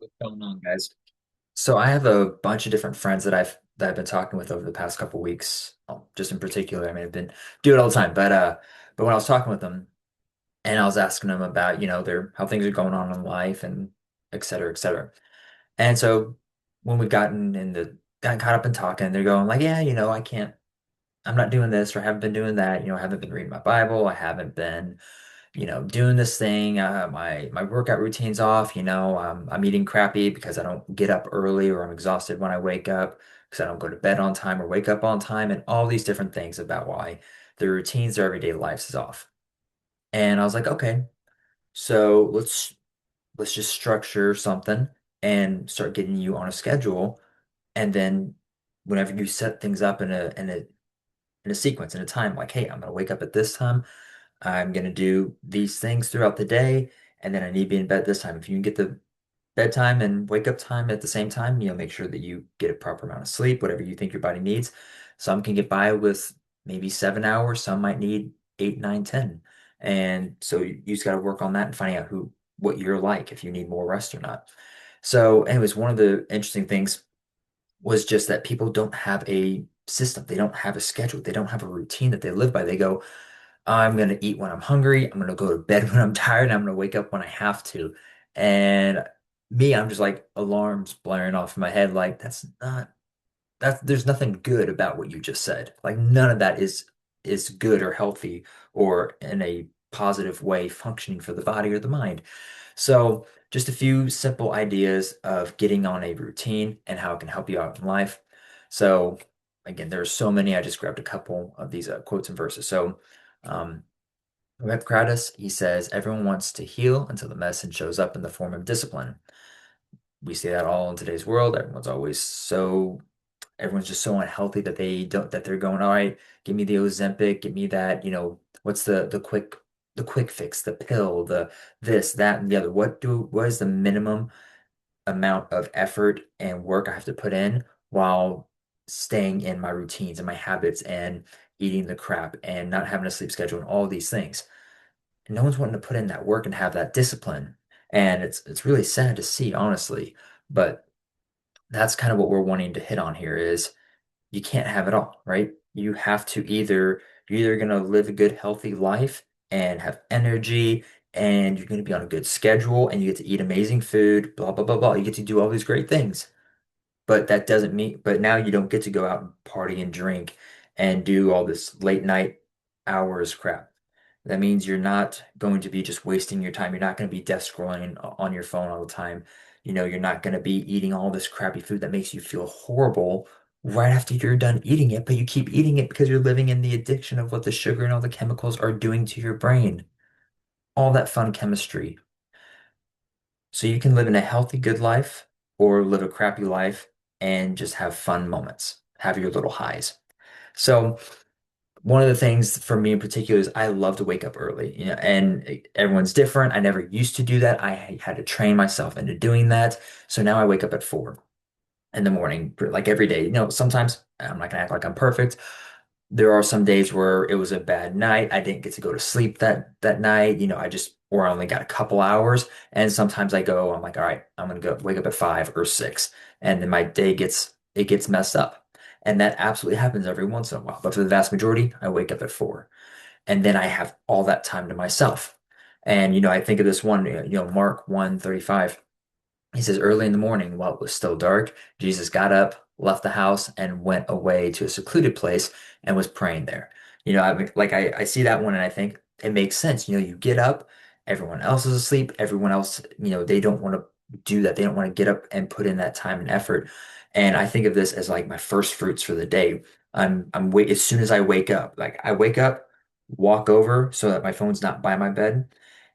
What's going on, guys? So I have a bunch of different friends that I've been talking with over the past couple weeks. Just in particular, I mean, I've been do it all the time, but when I was talking with them and I was asking them about, their how things are going on in life and et cetera, et cetera. And so when we've gotten caught up in talking, they're going like, yeah, I'm not doing this or haven't been doing that. I haven't been reading my Bible. I haven't been doing this thing. My workout routine's off. I'm eating crappy because I don't get up early or I'm exhausted when I wake up because I don't go to bed on time or wake up on time and all these different things about why their routines, their everyday lives is off. And I was like, okay, so let's just structure something and start getting you on a schedule. And then whenever you set things up in a sequence, in a time, like, hey, I'm gonna wake up at this time. I'm going to do these things throughout the day, and then I need to be in bed this time. If you can get the bedtime and wake up time at the same time, make sure that you get a proper amount of sleep, whatever you think your body needs. Some can get by with maybe 7 hours, some might need eight, nine, 10. And so you just got to work on that and finding out what you're like, if you need more rest or not. So, anyways, one of the interesting things was just that people don't have a system. They don't have a schedule. They don't have a routine that they live by. They go, I'm gonna eat when I'm hungry. I'm gonna go to bed when I'm tired. I'm gonna wake up when I have to. And me, I'm just like alarms blaring off in my head. Like there's nothing good about what you just said. Like none of that is good or healthy or in a positive way functioning for the body or the mind. So just a few simple ideas of getting on a routine and how it can help you out in life. So again, there's so many. I just grabbed a couple of these quotes and verses. So um, Epictetus, he says, everyone wants to heal until the medicine shows up in the form of discipline. We see that all in today's world. Everyone's just so unhealthy that they're going, all right, give me the Ozempic, give me that, what's the quick fix, the pill, the this, that, and the other. What is the minimum amount of effort and work I have to put in while staying in my routines and my habits and eating the crap and not having a sleep schedule and all these things? And no one's wanting to put in that work and have that discipline. And it's really sad to see, honestly. But that's kind of what we're wanting to hit on here is you can't have it all, right? You have to you're either going to live a good, healthy life and have energy and you're going to be on a good schedule and you get to eat amazing food, blah, blah, blah, blah. You get to do all these great things. But that doesn't mean, but now you don't get to go out and party and drink and do all this late night hours crap. That means you're not going to be just wasting your time. You're not going to be desk scrolling on your phone all the time. You're not going to be eating all this crappy food that makes you feel horrible right after you're done eating it, but you keep eating it because you're living in the addiction of what the sugar and all the chemicals are doing to your brain. All that fun chemistry. So you can live in a healthy, good life or live a crappy life and just have fun moments, have your little highs. So one of the things for me in particular is I love to wake up early, and everyone's different. I never used to do that. I had to train myself into doing that. So now I wake up at 4 in the morning, like every day. Sometimes I'm not gonna act like I'm perfect. There are some days where it was a bad night. I didn't get to go to sleep that night. Or I only got a couple hours. And sometimes I'm like, all right, I'm gonna go wake up at 5 or 6, and then my day gets messed up. And that absolutely happens every once in a while. But for the vast majority, I wake up at 4. And then I have all that time to myself. And I think of this one, Mark 1:35. He says, early in the morning, while it was still dark, Jesus got up, left the house, and went away to a secluded place and was praying there. I mean, like I see that one and I think it makes sense. You get up, everyone else is asleep, everyone else, they don't want to do that. They don't want to get up and put in that time and effort. And I think of this as like my first fruits for the day. As soon as I wake up, like I wake up, walk over so that my phone's not by my bed.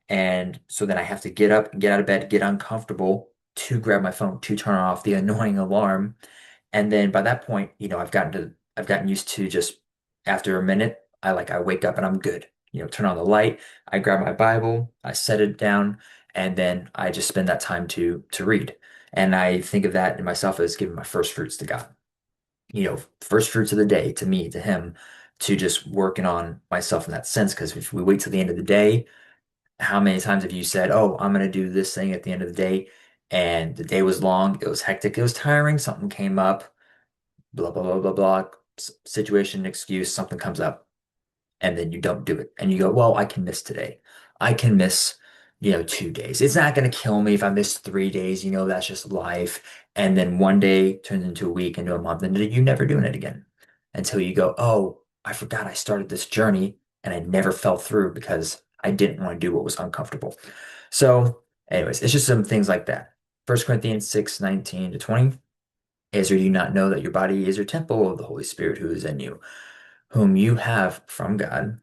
And so then I have to get up, get out of bed, get uncomfortable to grab my phone to turn off the annoying alarm. And then by that point, I've gotten used to just after a minute, I wake up and I'm good. Turn on the light, I grab my Bible, I set it down, and then I just spend that time to read. And I think of that in myself as giving my first fruits to God. First fruits of the day to me, to him, to just working on myself in that sense. Because if we wait till the end of the day, how many times have you said, "Oh, I'm going to do this thing at the end of the day," and the day was long, it was hectic, it was tiring, something came up, blah, blah, blah, blah, blah, situation, excuse, something comes up, and then you don't do it. And you go, well, I can miss today. I can miss, 2 days. It's not going to kill me if I miss 3 days. That's just life. And then one day turns into a week, into a month, and then you never doing it again until you go, oh, I forgot I started this journey and I never fell through because I didn't want to do what was uncomfortable. So, anyways, it's just some things like that. 1 Corinthians 6:19 to 20 is, or do you not know that your body is your temple of the Holy Spirit who is in you, whom you have from God,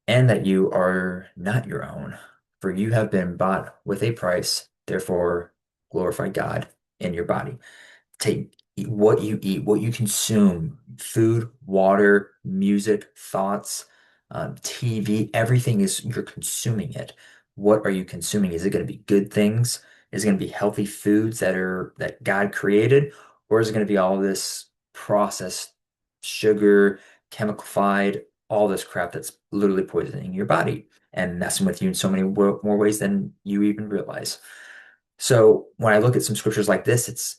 and that you are not your own, for you have been bought with a price. Therefore, glorify God in your body. Take what you eat, what you consume, food, water, music, thoughts, TV, everything is you're consuming it. What are you consuming? Is it going to be good things? Is it going to be healthy foods that God created? Or is it going to be all this processed sugar, chemicalified, all this crap that's literally poisoning your body and messing with you in so many more ways than you even realize? So when I look at some scriptures like this, it's,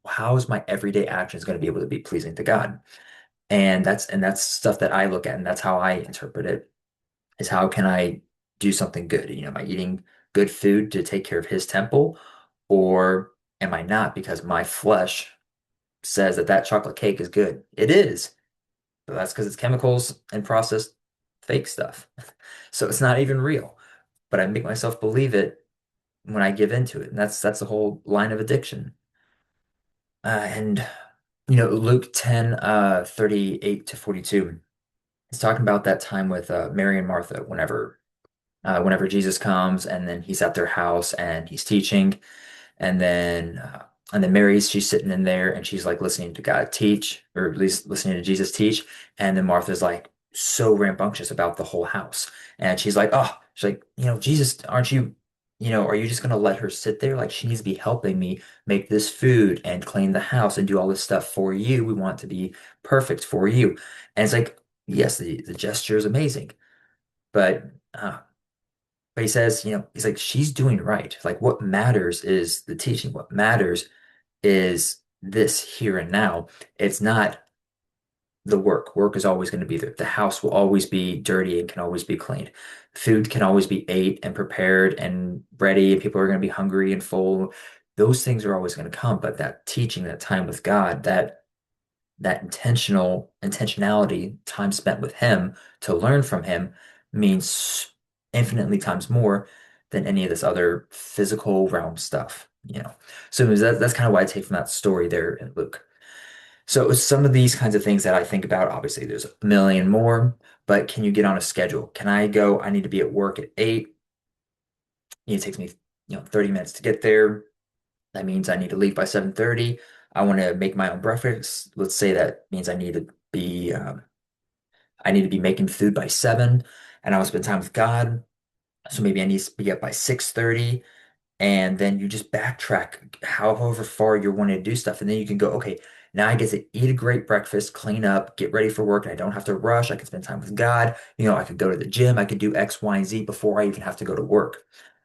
how is my everyday actions going to be able to be pleasing to God? And that's stuff that I look at, and that's how I interpret it, is how can I do something good? Am I eating good food to take care of his temple, or am I not because my flesh says that that chocolate cake is good? It is, but that's because it's chemicals and processed fake stuff. So it's not even real. But I make myself believe it when I give into it. And that's the whole line of addiction. And Luke 10, 38 to 42, it's talking about that time with Mary and Martha whenever Jesus comes and then he's at their house and he's teaching. And then Mary's she's sitting in there and she's like listening to God teach, or at least listening to Jesus teach. And then Martha's like so rambunctious about the whole house. And she's like, Jesus, aren't you, are you just gonna let her sit there? Like she needs to be helping me make this food and clean the house and do all this stuff for you. We want it to be perfect for you. And it's like, yes, the gesture is amazing, but uh, but he says, he's like, she's doing right. Like what matters is the teaching. What matters is this here and now. It's not the work. Work is always going to be there. The house will always be dirty and can always be cleaned. Food can always be ate and prepared and ready, and people are going to be hungry and full. Those things are always going to come, but that teaching, that time with God, that intentionality, time spent with Him to learn from Him means infinitely times more than any of this other physical realm stuff. So that's kind of what I take from that story there in Luke. So some of these kinds of things that I think about, obviously there's a million more, but can you get on a schedule? Can I go, I need to be at work at 8. It takes me, 30 minutes to get there. That means I need to leave by 7:30. I want to make my own breakfast. Let's say that means I need to be making food by 7, and I want to spend time with God. So maybe I need to be up by 6:30, and then you just backtrack however far you're wanting to do stuff. And then you can go, okay, now I get to eat a great breakfast, clean up, get ready for work. And I don't have to rush. I can spend time with God. I could go to the gym. I could do X, Y, and Z before I even have to go to work.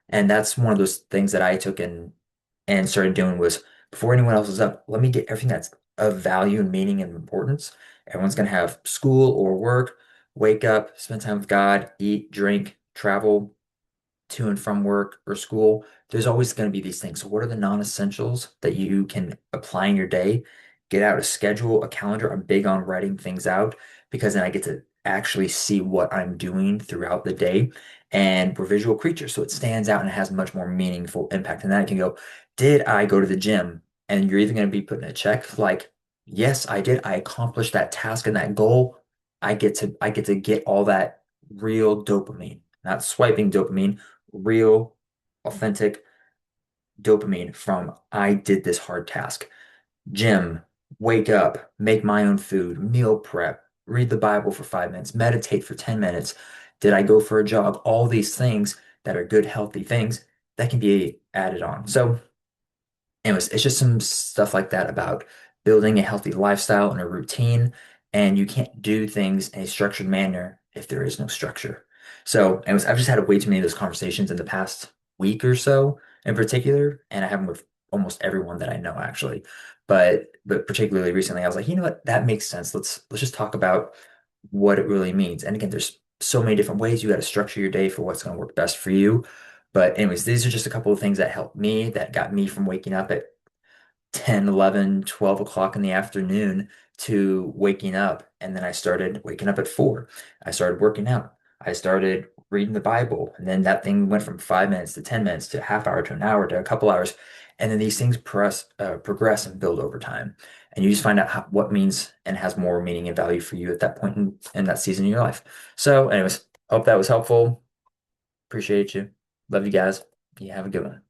And that's one of those things that I took and started doing was before anyone else is up, let me get everything that's of value and meaning and importance. Everyone's going to have school or work, wake up, spend time with God, eat, drink, travel to and from work or school. There's always going to be these things. So what are the non-essentials that you can apply in your day? Get out a schedule, a calendar. I'm big on writing things out because then I get to actually see what I'm doing throughout the day. And we're visual creatures, so it stands out and it has much more meaningful impact. And then I can go, did I go to the gym? And you're either going to be putting a check like, yes, I did. I accomplished that task and that goal. I get to get all that real dopamine, not swiping dopamine, real, authentic dopamine from I did this hard task. Gym, wake up, make my own food, meal prep, read the Bible for 5 minutes, meditate for 10 minutes. Did I go for a jog? All these things that are good, healthy things that can be added on. So, anyways, it's just some stuff like that about building a healthy lifestyle and a routine. And you can't do things in a structured manner if there is no structure. So, anyways, I've just had way too many of those conversations in the past week or so in particular, and I have them with almost everyone that I know actually. But particularly recently, I was like, you know what, that makes sense. Let's just talk about what it really means. And again, there's so many different ways you got to structure your day for what's going to work best for you. But anyways, these are just a couple of things that helped me, that got me from waking up at 10, 11, 12 o'clock in the afternoon to waking up. And then I started waking up at 4. I started working out. I started reading the Bible. And then that thing went from 5 minutes to 10 minutes to a half hour to an hour to a couple hours. And then these things progress and build over time. And you just find out what means and has more meaning and value for you at that point in that season in your life. So, anyways, hope that was helpful. Appreciate you. Love you guys. You have a good one.